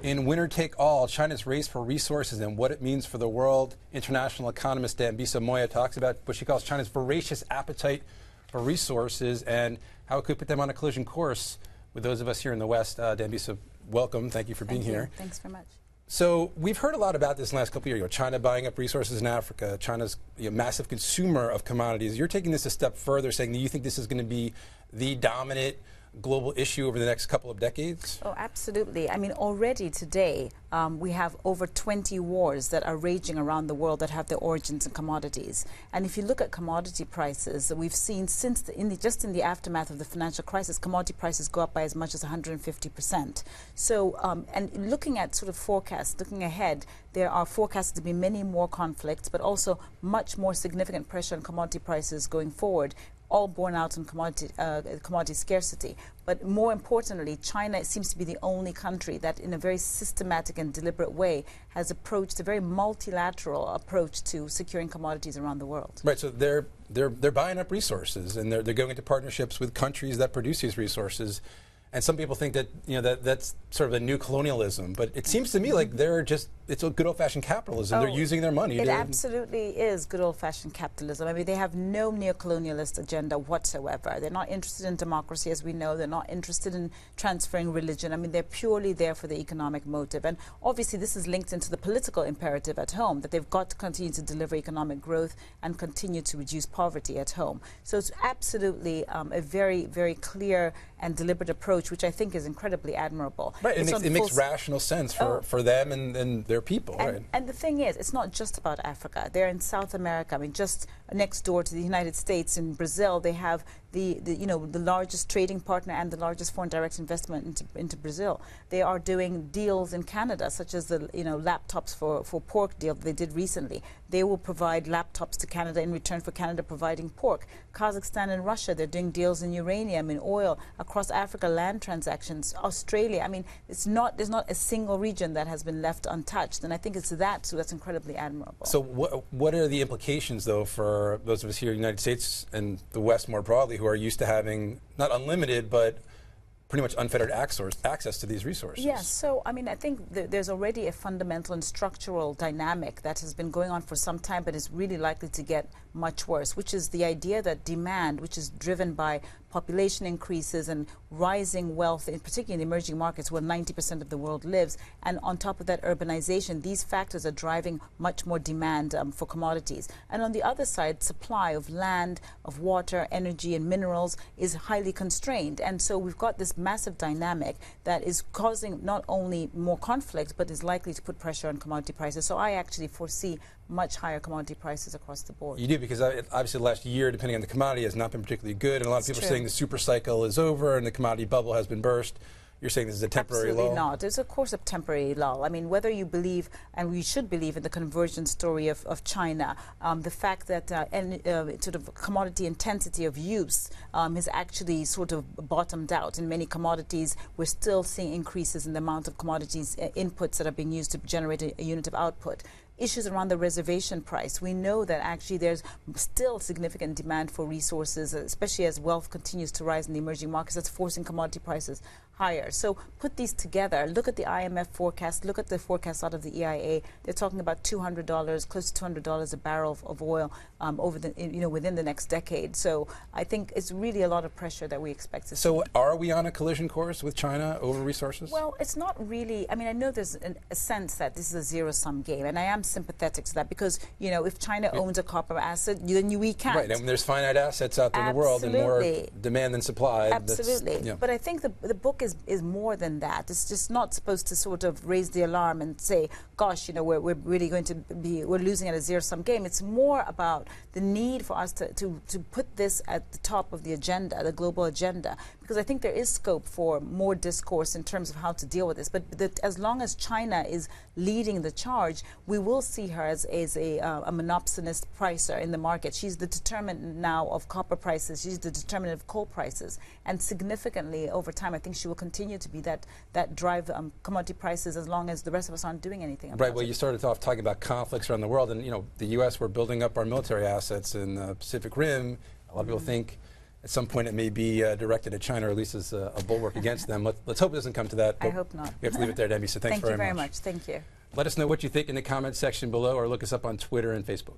in Winner Take All, China's race for resources and what it means for the world. International economist Dambisa Moyo talks about what she calls China's voracious appetite for resources and how it could put them on a collision course with those of us here in the West. Dambisa, welcome. Thank you for being here. Thanks very much. So we've heard a lot about this in the last couple of years. China buying up resources in Africa, China's massive consumer of commodities. You're taking this a step further, saying that you think this is going to be the dominant global issue over the next couple of decades? Oh, absolutely. I mean, already today, we have over 20 wars that are raging around the world that have their origins in commodities. And if you look at commodity prices, we've seen since just in the aftermath of the financial crisis, commodity prices go up by as much as 150%. So, and looking at sort of forecasts, looking ahead, there are forecasts to be many more conflicts, but also much more significant pressure on commodity prices going forward, all borne out in commodity scarcity. But more importantly, China seems to be the only country that in a very systematic and deliberate way has approached a very multilateral approach to securing commodities around the world. Right, so they're buying up resources and they're going into partnerships with countries that produce these resources. And some people think that that's sort of a new colonialism, but it seems to me like it's a good old-fashioned capitalism. They're using their money. It absolutely is good old-fashioned capitalism. I mean, they have no neo-colonialist agenda whatsoever. They're not interested in democracy, as we know. They're not interested in transferring religion. I mean, they're purely there for the economic motive. And obviously, this is linked into the political imperative at home, that they've got to continue to deliver economic growth and continue to reduce poverty at home. So it's absolutely a very, very clear and deliberate approach, which I think is incredibly admirable. Right, it makes rational sense for them and their people. Right. And the thing is, it's not just about Africa. They're in South America. I mean, just next door to the United States, in Brazil, they have the largest trading partner and the largest foreign direct investment into Brazil. They are doing deals in Canada, such as the laptops for pork deal that they did recently. They will provide laptops to Canada in return for Canada providing pork. Kazakhstan and Russia, they're doing deals in uranium, in oil, across Africa, land transactions. Australia, I mean, there's not a single region that has been left untouched, and I think it's that's incredibly admirable. So what are the implications, though, for those of us here in the United States and the West more broadly, who are used to having not unlimited but pretty much unfettered access to these resources? Yes, so I mean, I think there's already a fundamental and structural dynamic that has been going on for some time, but is really likely to get much worse, which is the idea that demand, which is driven by population increases and rising wealth, in particular in the emerging markets where 90% of the world lives, and on top of that urbanization, these factors are driving much more demand for commodities. And on the other side, supply of land, of water, energy and minerals is highly constrained. And so we've got this massive dynamic that is causing not only more conflict, but is likely to put pressure on commodity prices. So I actually foresee much higher commodity prices across the board. You do, because obviously the last year, depending on the commodity, has not been particularly good, and a lot of people are saying the super cycle is over and the commodity bubble has been burst. You're saying this is a temporary lull? Absolutely not. It's, of course, a temporary lull. I mean, whether you believe, and we should believe in the convergence story of China, the fact that sort of commodity intensity of use has actually sort of bottomed out. In many commodities, we're still seeing increases in the amount of commodities inputs that are being used to generate a unit of output. Issues around the reservation price. We know that actually there's still significant demand for resources, especially as wealth continues to rise in the emerging markets. That's forcing commodity prices higher. So put these together, look at the IMF forecast, look at the forecast out of the EIA. They're talking about $200, close to $200 a barrel of oil over the within the next decade. So I think it's really a lot of pressure that we expect to see. So are we on a collision course with China over resources? Well, it's not really. I mean, I know there's a sense that this is a zero-sum game, and I am sympathetic to that because, if China owns a copper asset, then we can't. Right, and there's finite assets out there in the world and more demand than supply. Absolutely. But I think the book is more than that. It's just not supposed to sort of raise the alarm and say, gosh, we're really going to we're losing at a zero-sum game. It's more about the need for us to put this at the top of the agenda, the global agenda, because I think there is scope for more discourse in terms of how to deal with this. But as long as China is leading the charge, we will see her as a monopsonist pricer in the market. She's the determinant now of copper prices. She's the determinant of coal prices. And significantly over time, I think she will continue to be that drive commodity prices as long as the rest of us aren't doing anything about it. Right. Well, you started off talking about conflicts around the world, and the U.S. we're building up our military assets in the Pacific Rim. A lot of people think at some point it may be directed at China, or at least as a bulwark against them. Let's hope it doesn't come to that. I hope not. We have to leave it there, Dambisa. Thanks very much. Thank you very much. Thank you. Let us know what you think in the comments section below, or look us up on Twitter and Facebook.